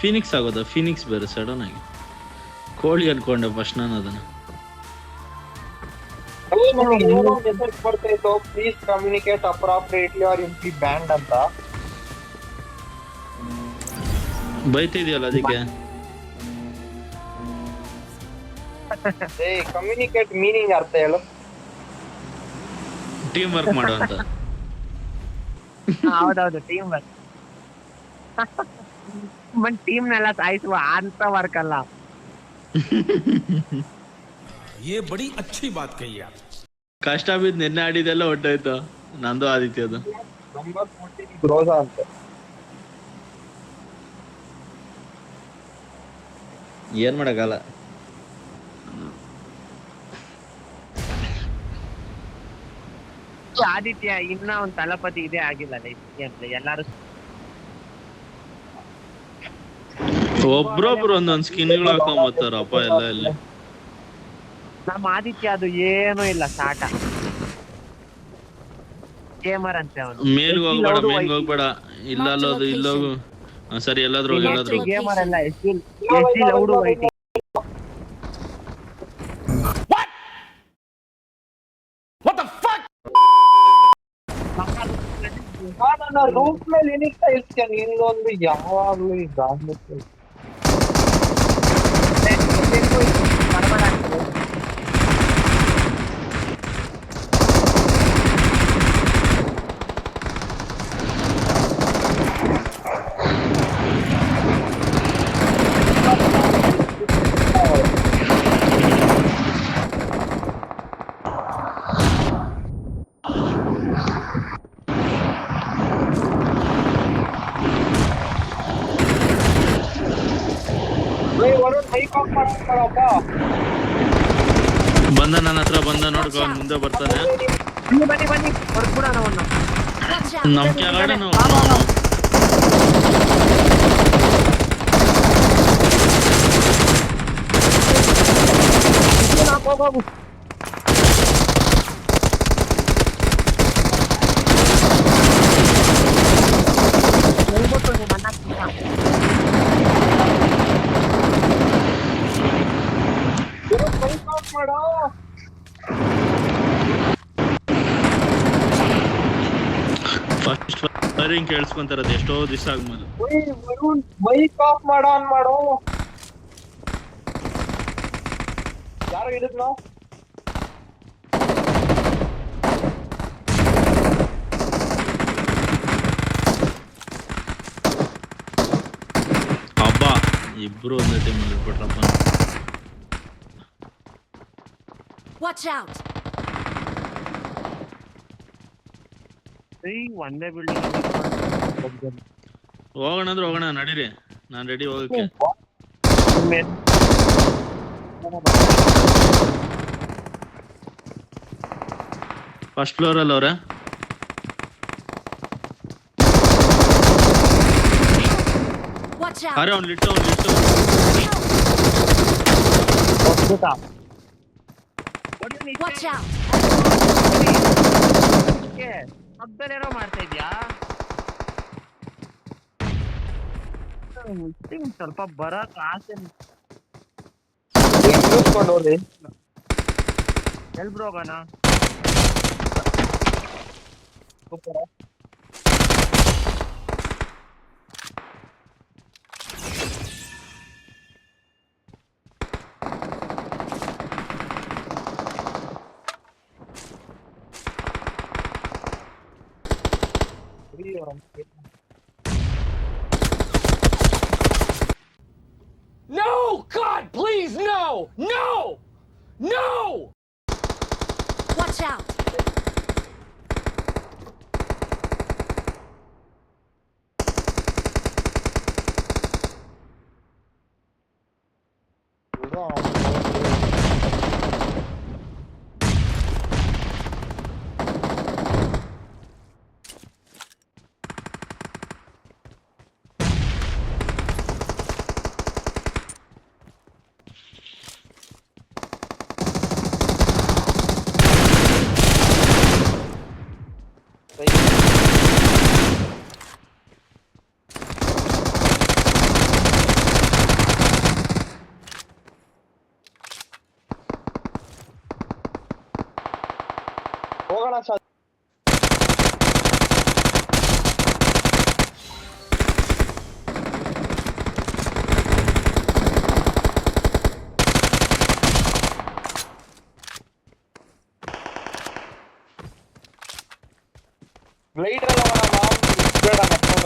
Phoenix ಆಗೋದಾ? Phoenix ಬೇರೆ sudden ಆಗಿ ಕೋಳಿ ಅನ್ಕೊಂಡೆ ಫಸ್ಟ್ ನಾನು ಅದನ್ನ. Please communicate appropriately or you be banned ಅಂತ ಬೈತಿದ್ಯಲ್ಲ ಅದಕ್ಕೆ. ಕಮ್ಯುನಿಕೇಟ್ ಮೀನಿಂಗ್ ಅರ್ಥ ಹೇಳು. ಟೀಮ್ ವರ್ಕ್ ಮಾಡೋ ಅಂತ. ಹೌದೌದು, ಟೀಮ್ ವರ್ಕ್. ಬಟ್ ಟೀಮ್ನೆಲ್ಲ ಸಾಯಿಸುವ ಅಂತ ವರ್ಕ್ ಅಲ್ಲ. ये बड़ी अच्छी बात कही आप. ಕಷ್ಟ ಬಿದ್ದು ನಿನ್ನೆ ಆಡಿದೆಲ್ಲ ಹೊಟ್ಟೋಯ್ತು ನಂದು ಆದಿತ್ಯದು. ನಂಬರ್ 14 ಗ್ರೋಜಾ ಅಂತ. ಏನ್ ಮಾಡಕ್ಕಾಗಲ್ಲ. ಆದಿತ್ಯ ಇನ್ನ ಒಂದ್ ತಲಪತಿ ಇದೇ ಆಗಿಲ್ಲ ಅಂತ ಎಲ್ಲಾರು ಒಬ್ರೊಬ್ರು ಒಂದೊಂದ್ ಸ್ಕಿನ್ಗಳು ಹಾಕೊಂಬತ್ತಾರಪ್ಪ ಎಲ್ಲ ಇಲ್ಲಿ. ನಮ್ಮ ಆದಿತ್ಯ ಅದು ಏನೂ ಇಲ್ಲ, ಸಾಟ ಗೇಮರ್ ಅಂತೆ ಅವನು. ಮೇಲ್ಗ್ ಹೋಗ್ಬೇಡ ಇಲ್ಲಲ್ಲೋದು ಇಲ್ಲೋಗು. ಸರಿ ಎಲ್ಲಾದ್ರೂ ಹೋಗಿ ಎಲ್ಲಾದ್ರೂ ಗೇಮರ್ ಅಲ್ಲ, ಎಸ್ಟಿ ಲೌಡು ವೈಟಿ. ನನ್ನ ರೂಟ್ ಮೇಲೆ ಏನಿಗ್ತಾ ಇರ್ತೀನಿ ಇನ್ನೊಂದು ಯಾವಾಗ್ಲೂ ಈ ಗಾಂಧಿ ಬಂದ ನನ್ನ ಹತ್ರ ಬಂದ ನೋಡ್ಕೊ, ಮುಂದೆ ಬರ್ತಾನೆ. ಬನ್ನಿ ಬನ್ನಿ ಹೊಡ್ಬಿಡೋಣ ಅವನ್ನ. ನಮ್ ಕೆಳಗಡೆ ಹೋಗು. ಫಸ್ಟ್ ಫೈರಿಂಗ್ ಕೇಳಿಸ್ಕೊಂತಾರದು ಎಷ್ಟೋ ದಿವಸ ಆದ್ಮೇಲೆ. ಮೈಕ್ ಆಫ್ ಮಾಡೋ ಆನ್ ಮಾಡು. ಯಾರು ಹೇಳಿದ್ನು? ಹಬ್ಬ ಇಬ್ರು ಒಂದೇ ಟೈಮ್ ಅಲ್ಲಿ ಇಟ್ಬಿಟ್ರಪ್ಪ. Watch out! ಒಂದೇ ಬಿಲ್ಡಿಂಗ್ ಹೋಗೋಣ ಅಂದ್ರೆ ಹೋಗೋಣ, ನಡೀರಿ, ನಾನ್ ರೆಡಿ ಹೋಗಕ್ಕೆ. ಫಸ್ಟ್ ಫ್ಲೋರ್ ಅಲ್ಲಿ ಅವ್ರೆ. Watch out! ಅರೆ ಅವ್ನು ಲಿಟ್ಟು Watch out! ಹಬ್ಬಲೇನೋ ಮಾಡ್ತಾ ಇದ್ಯಾ? ಸ್ವಲ್ಪ ಬರಕ್ ಆಸೆ. ಎಲ್ಬ್ರು ಹೋಗೋಣ? No! God, please, no! No! No! Watch out!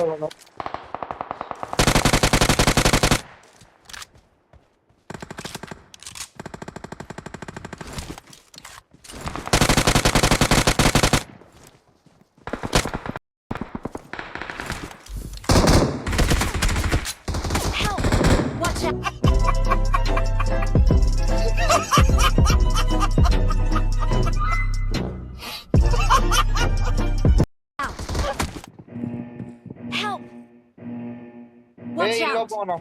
ಮಾಡೋದು Help! Watch out! Out. Help! Watch out! ಇಲ್ಲೊಬ್ಬ ಅವನು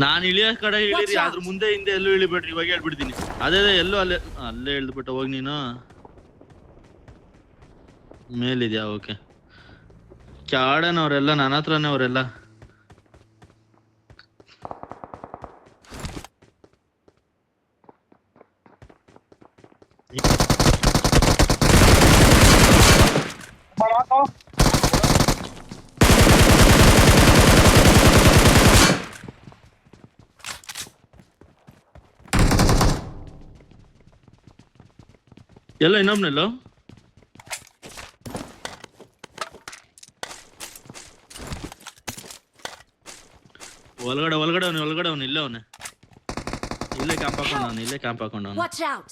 ನಾನು ಇಳಿಯೋ ಕಡೆ ಇಳಿರಿ, Watch out. ಅದ್ರ ಮುಂದೆ ಹಿಂದೆ ಎಲ್ಲೂ ಇಳಿಬೇಡ್ರಿ, ಇವಾಗ ಹೇಳ್ಬಿಡ್ತೀನಿ. ಅದೇ ಎಲ್ಲೂ ಅಲ್ಲೇ ಇಳ್ದ್ಬಿಟ್ಟ ಹೋಗಿ ನೀನು. ಮೇಲಿದ್ಯಾ? ಓಕೆ. ಕ್ಯಾಡನವರೆಲ್ಲ ನನ್ನ ಹತ್ರನೇ ಅವರೆಲ್ಲ. ಎಲ್ಲ ಇನ್ನೊಬ್ನೆಲ್ಲೋ ಒಳಗಡೆ ಅವನು ಇಲ್ಲೇ ಅವನೇ, ಇಲ್ಲೇ ಕ್ಯಾಂಪ್ ಹಾಕೊಂಡವನು. Watch out!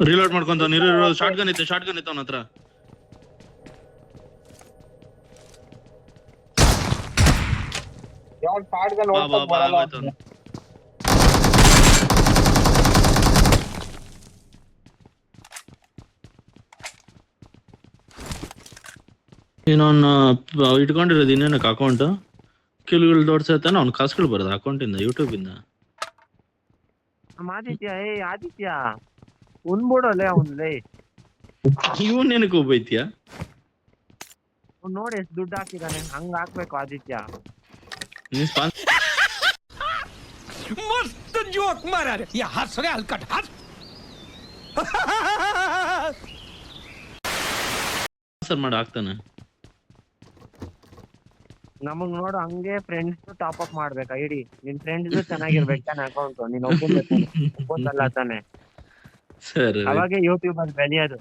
ರಿಲೋಡ್ ಮಾಡ್ಕೊಂತವ್ನು. ಶಾರ್ಟ್ ಗನ್ ಇತ್ತು ಅವನ ಹತ್ರ. ಯಾವನ್ ಪಾಡ್ಗಲ್ ಬಾ ಓಡ್ಕೊಂಡ್ ಬಾ ಬರಲ್ಲ ಆಗೋಯ್ತು ಅವ್ನು. ಇನ್ನೊಂದು ಇಟ್ಕೊಂಡಿರೋದು ಇನ್ನೇನಕ್ಕೆ ಅಕೌಂಟ್ ಕಿಲ್ಗಳು ದೊಡ್ಸತಾನೆ, ಅವ್ನ ಕಾಸುಗಳು ಬರೋದು ಅಕೌಂಟಿಂದ, ಯೂಟ್ಯೂಬ್ ಇಂದ. ಆದಿತ್ಯ ಆದಿತ್ಯ ಉನ್ಬಿಡೋಲೆ ಅವನ್ಲೇ. ಇವನ್ ಏನಕ್ಕೆ ಒಬ್ಬೈತಿಯ? ನೋಡಿ ಎಷ್ಟು ದುಡ್ಡು ಹಾಕಿದಾನೆ, ಹಂಗ ಹಾಕ್ಬೇಕು ಆದಿತ್ಯ. ನೀನ್ मस्त जोक मारा रे ये हंस रे हलकट हंस ಸ್ಪಾನ್ಸರ್ ಮಾಡಿ ಹಾಕ್ತಾನೆ. ನಮಗ್ ನೋಡು ಹಂಗೆ ಫ್ರೆಂಡ್ಸ್ ಟಾಪ್ ಅಪ್ ಮಾಡ್ಬೇಕು ಐಡಿ. ನಿನ್ ಫ್ರೆಂಡ್ಸ್ ಚೆನ್ನಾಗಿರ್ಬೇಕು ತಾನೆ ಅಕೌಂಟ್, ನೀನ್ ಒಬ್ಬಲ್ಲ ತಾನೆ, ಸರಿ ಅವಾಗ ಯೂಟ್ಯೂಬ್ ಅಲ್ಲಿ ಬೆಳೆಯೋದು.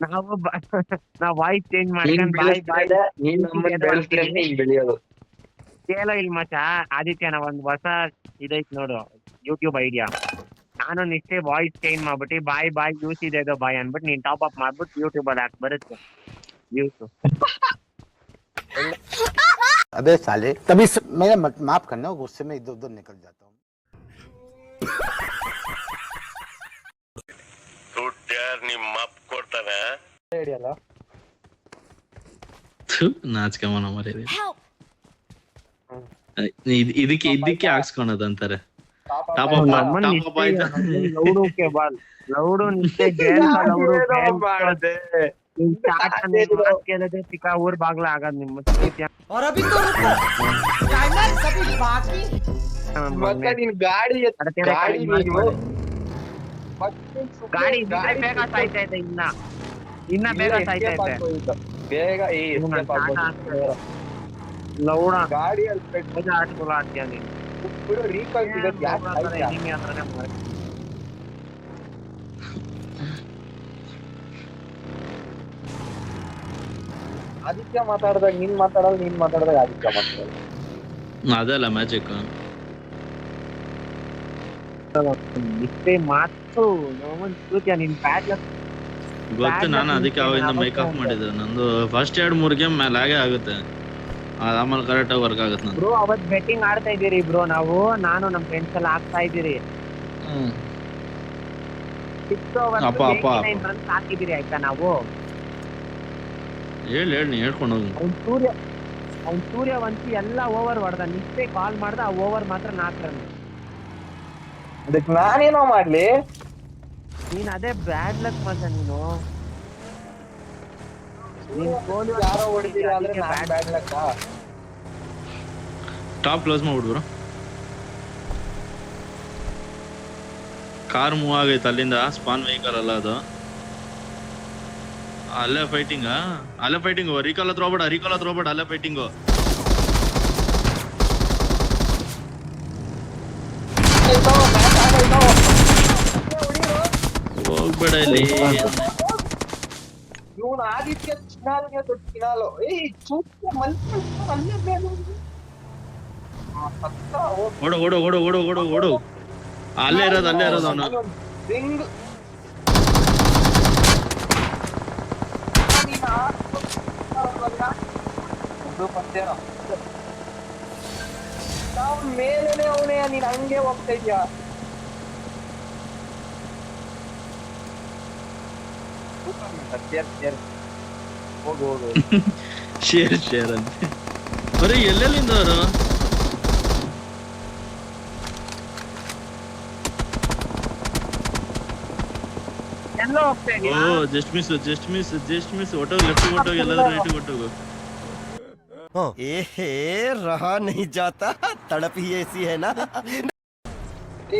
ನಾವ್ ವಾಯ್ಸ್ ಚೇಂಜ್ ಮಾಡ್ಕೊಂಡು ಬಾಯ್ ಬಾಯ್ ಬೆಳೆಯೋದು. ಕೇಳೋ ಇಲ್ಲಿ ಮಚ್ಚ ಆದಿತ್ಯನ ಒಂದ್ ಹೊಸ ಇದೈತ್ ನೋಡು ಯೂಟ್ಯೂಬ್ ಐಡಿಯಾ. ನಾನು ನಿಷ್ಟೇ ವಾಯ್ಸ್ ಚೇಂಜ್ ಮಾಡ್ಬಿಟ್ಟು ಬಾಯ್ ಬಾಯ್ ಯೂಸ್ ಇದೆ ಬಾಯ್ ಅನ್ಬಿಟ್ಟು ನೀನ್ ಟಾಪ್ ಅಪ್ ಮಾಡ್ಬಿಟ್ಟು ಯೂಟ್ಯೂಬ್ ಅಲ್ಲಿ ಹಾಕಿ ಬರುತ್ತೆ ವ್ಯೂಸ್. अबे साले तभी मेरा माफ करना, गुस्से में इधर उधर निकल जाता हूँ. ಹಿಡಿಯಲ್ಲ ನಾಚಿಕೆ ಮನ ಮರ್ಯಾದೆ. Help! ಇದಕ್ಕೆ ಹಾಕ್ಸ್ಕೊಳೋದಂತಾರೆ. ಲೌಡುಕ್ಕೆ ಬಾಲ್ ಲೌಡು ನಿಷ್ಟೇ ಕೇಳಿದ್ರೆ ಚಿಕ್ಕ ಊರ್ ಬಾಗ್ಲ ಆಗದ್ ನಿಮ್ಮ और अभी तो क्लाइमैक्स अभी बाकी ಮತ್ತೆ ನೀನ್ ಗಾಡಿ ಗಾಡಿ ನೀನು ಗಾಡಿ ಬೇಗ ಸಾಯ್ತೈತೆ, ಇನ್ನ ಬೇಗ ಸಾಯ್ತೈತೆ ಬೇಗ ಲೌಡ ಗಾಡಿಯಲ್ಲಿ ಬೇಗ ಆಟ್ಕೊಳ ಆಡ್ತೀಯ ನೀನು. ಬಿಡು ರೀಕಾಲ್ ಸಿಗತ್ತೆ ಯಾಕೆ ಸಾಯ್ತೀಯ? enemy ಅಂತಾನೆ ಮಾಡಿ. ಆದಿತ್ಯ ಮಾತಾಡ್ದಾಗ ನೀನ್ ಮಾತಾಡಲ್ಲ, ನೀನ್ ಮಾತಾಡ್ದಾಗ ಆದಿತ್ಯ ಮಾತಾಡಲ್ಲ. ಅದಲ್ಲ ಮ್ಯಾಜಿಕ್. ಇಷ್ಟೇ ಮಾತು ನೋವನ್ ಸೂತ್ಯ ನಿನ್ ಬ್ಯಾಡ್ ಲಕ್. ಗೊತ್ತು, ನಾನು ಅದಕ್ಕೆ ಅವಾಗಿಂದ ಮೇಕ್ ಆಫ್ ಮಾಡಿದ್ದೆ. ನಂದು ಫಸ್ಟ್ 2-3 ಗೇಮ್ ಮೇಲೆ ಹಾಗೆ ಆಗುತ್ತೆ, ಆಮೇಲೆ ಕರೆಕ್ಟ್ ಆಗಿ ವರ್ಕ್ ಆಗುತ್ತೆ ನಂದು. ಬ್ರೋ ಅವತ್ ಬೆಟ್ಟಿಂಗ್ ಆಡ್ತಾ ಇದೀರಿ ಬ್ರೋ, ನಾನು ನಮ್ ಫ್ರೆಂಡ್ಸ್ ಎಲ್ಲ ಆಗ್ತಾ ಇದೀರಿ. 6 overs 89 runs ಹಾಕಿದೀರಿ ಆಯ್ತಾ. ನಾವು ಹೇಳಿ ನೀ ಹೇಳ್ಕೊಂಡು ಹೋಗಿ. ಅವ್ನ್ ಸೂರ್ಯ ವಂಶಿ ಎಲ್ಲ ಓವರ್ ಹೊಡೆದ, ನಿಷ್ಟೇ ಕಾಲ್ ಮಾಡ್ದ, ಆ ಓವರ್ ಮಾತ್ರ 4 ರನ್. ಅದಕ್ಕೆ ನಾನೇನೋ ಮಾಡ್ಲಿ? ನೀನ್ ಅದೇ ಬ್ಯಾಡ್ ಲಕ್ ಮಗ ನೀನು. ಯಾರೋ ಹೊಡಿತೀರಾ ಅಂದ್ರೆ ನಾನ್ ಬ್ಯಾಡ್ ಲಕ್. ಟಾಪ್ ಕ್ಲೋಸ್ ಮಾಡ್ಬಿಡ್ಬ್ರು. ಕಾರ್ ಮೂವ್ ಆಗೈತೆ ಅಲ್ಲಿಂದ, ಸ್ಪಾನ್ ವೆಹಿಕಲ್ ಅಲ್ಲ ಅದು. ಅಲ್ಲೇ ಫೈಟಿಂಗ್ ರೀಕಾಲ್ ಹತ್ರ ಹೋಗ್ಬೇಡ ಅಲ್ಲೇ ಫೈಟಿಂಗು. ಹೋಗ್ಬೇಡ ಇಲ್ಲಿ. ಇವನು ಆದಿತ್ಯ ಚಿನಾಲ್ಗೆ ದೊಡ್ಡ ಚಿನಾಲು. ಸೂಕ್ತ ಅಲ್ಲೇ ಮೇಲೆ ಓಡು. ಅಲ್ಲೇ ಇರೋದು ಅವನು. ರಿಂಗ್ ಮೇಲೇನೆ ಅವನೇ, ನೀನ್ ಹಂಗೆ ಹೋಗ್ತಾ ಇದ್ಯಾ? ಹೋಗು ಶೇರ್ ಅಂತ ಬರೀ ಎಲ್ಲೆಲ್ಲಿಂದ ಅವರು ಎಲ್ಲ ಹೋಗ್ತಾ ಇದೀಯ? ಜಸ್ಟ್ ಮಿಸ್ ಒಟ್ಟೋಗಿ ಲೆಫ್ಟ್ ಕೊಟ್ಟೋಗಿ ಎಲ್ಲಾದ್ರೂ ರೈಟ್ ಕೊಟ್ಟೋಗು. रहा नहीं जाता, तड़प ही ऐसी है ना.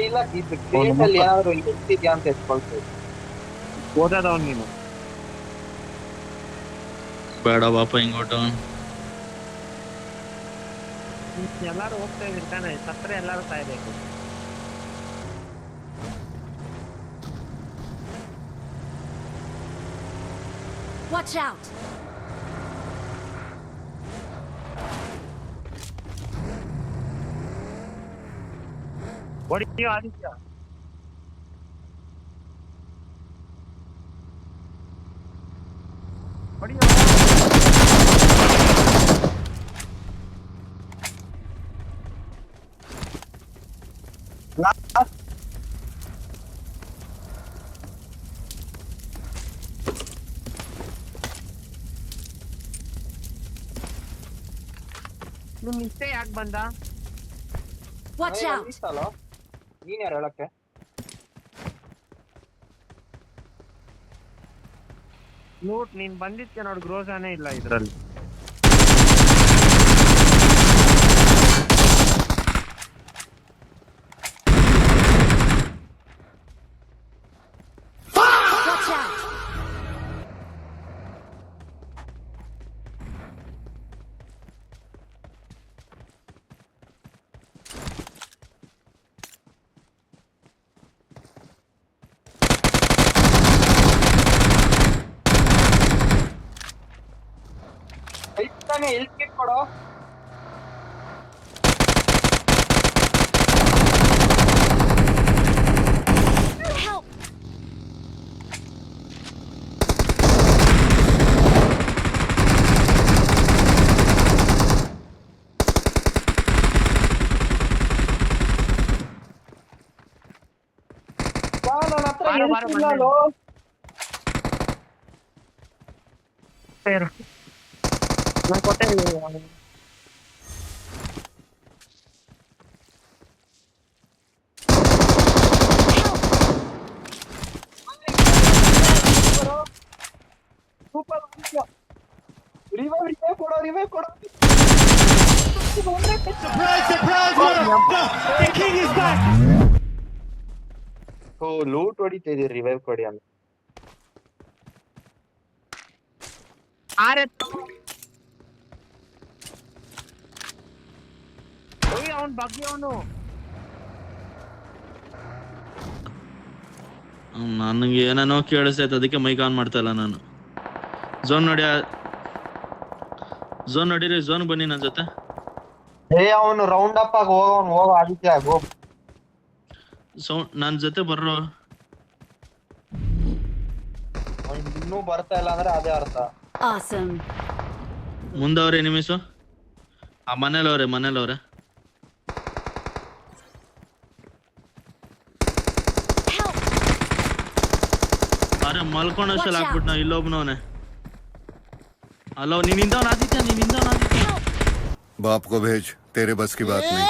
ಇಲ್ಲ ಇದು ಕ್ರೇಟಲ್ಲಿ ಏನಾದ್ರು ಇರ್ತಿದ್ಯಾ ಅಂತ ಎತ್ಕೊಳ್ತೇವೆ. ಓದೋದವ್ನು ನೀನು. ಬೇಡ ಬಾಪ ಹಿಂಗೊಟ್ಟು. ಎಲ್ಲಾರು ಹೋಗ್ತಾ ಇದ್ದೀರಿ ತಾನೆ, ಸತ್ತರೆ ಎಲ್ಲಾರು ಸಾಯ್ಬೇಕು. Watch out! ಹೊಡಿತೀಯ ಆದಿತ್ಯ? ಹೊಡಿಯೋ. ನಿಮ್ ಇಷ್ಟೇ ಯಾಕೆ ಬಂದ? Watch out! ನೀನ್ ಯಾರು ಹೇಳಕ್ಕೆ? ಲೂಟ್ ನೀನ್ ಬಂದಿದ್ಕೆ ನೋಡು, ಗ್ರೋಸಾನೇ ಇಲ್ಲ ಇದ್ರಲ್ಲಿ. Watch out! ಐತಾನೆ ಹೆಲ್ತ್ ಕಿಟ್ ಕೊಡು. Help! ನನ್ನ ಹತ್ರ ಬಾರೋ, ಹೆಲ್ತ್ ಬಾರೋ, ಇಲ್ಲ ಬಂದೆ. ಲೋ. ಸೇರು. ನಾನು ಕೊಟ್ಟೆ ಸೂಪರ್ ರಿವೈವ್ ಕೊಡು. ಲೂಟ್ ಹೊಡಿತಾ ಇದೀರಿ, ರಿವೈವ್ ಕೊಡಿ ಅಂತ. ಅವನ್ ಬಗ್ಗೆ ಅವನು ನನಗೆ ಏನೇನೋ ಕೇಳಿಸ್ತೈತೆ, ಅದಕ್ಕೆ ಮೈಕ್ ಆನ್ ಮಾಡ್ತಾ ಇಲ್ಲ ನಾನು. ಝೋನ್ ನೋಡಿರಿ, ಝೋನ್ ಬನ್ನಿ ನನ್ನ ಜೊತೆ. ಅವನು ರೌಂಡ್ ಅಪ್ ಆಗಿ ಹೋಗ ಆದಿತ್ಯ ಹೋಗ್. ನನ್ನ ಜೊತೆ ಬರ್ರೋ. ಇನ್ನೂ ಬರ್ತಾ ಇಲ್ಲ ಅಂದ್ರೆ ಅದೇ ಅರ್ಥ. Awesome! ಮುಂದವ್ರೆ ನಿಮಿಷ. ಆ ಮನೇಲವ್ರೆ. Help! ಅರೆ ಮಲ್ಕೊಂಡಷ್ಟಲ್ಲಿ ಹಾಕ್ಬಿಟ್ಟು ನಾ ಇಲ್ಲೊಬ್ನವನೆ. ಅಲ್ಲ ನೀನಿಂದವನ ಆದಿತ್ಯ. बाप को भेज, तेरे बस की बात नहीं.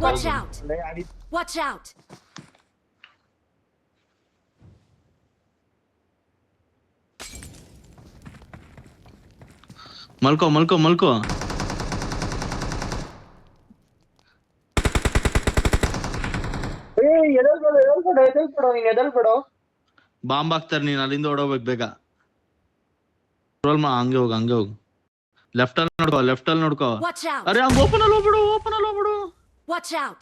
Watch out! Watch out! ಮಲ್ಕೋ ಮಲ್ಕೋ ಮಲ್ಕೋ. ಎದಲ್ಬೇಡ ನೀನ್ ಎದಲ್ಬೇಡ. ಬಾಂಬ್ ಹಾಕ್ತಾರೆ, ನೀನ್ ಅಲ್ಲಿಂದ ಓಡೋಗ್ಬೇಕು ಬೇಗ. ರೋಲ್ ಮಾ, ಹಂಗೆ ಹೋಗು. ಲೆಫ್ಟ್ ಅಲ್ಲಿ ನೋಡ್ಕೋ. Watch out! ಅರೆ ಹಂಗ ಓಪನ್ ಅಲ್ಲಿ ಹೋಗ್ಬಿಡು. Watch out!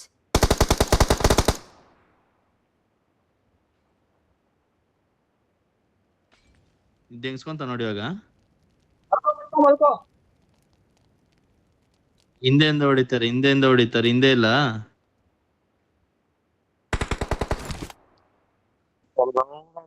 ದೆಂಗ್ಸ್ಕೊಂತ ನೋಡಿ ಇವಾಗ. ಮಲ್ಕೋ. ಹಿಂದೆಯಿಂದ ಹೊಡಿತಾರೆ, ಹಿಂದೆ ಇಲ್ಲ.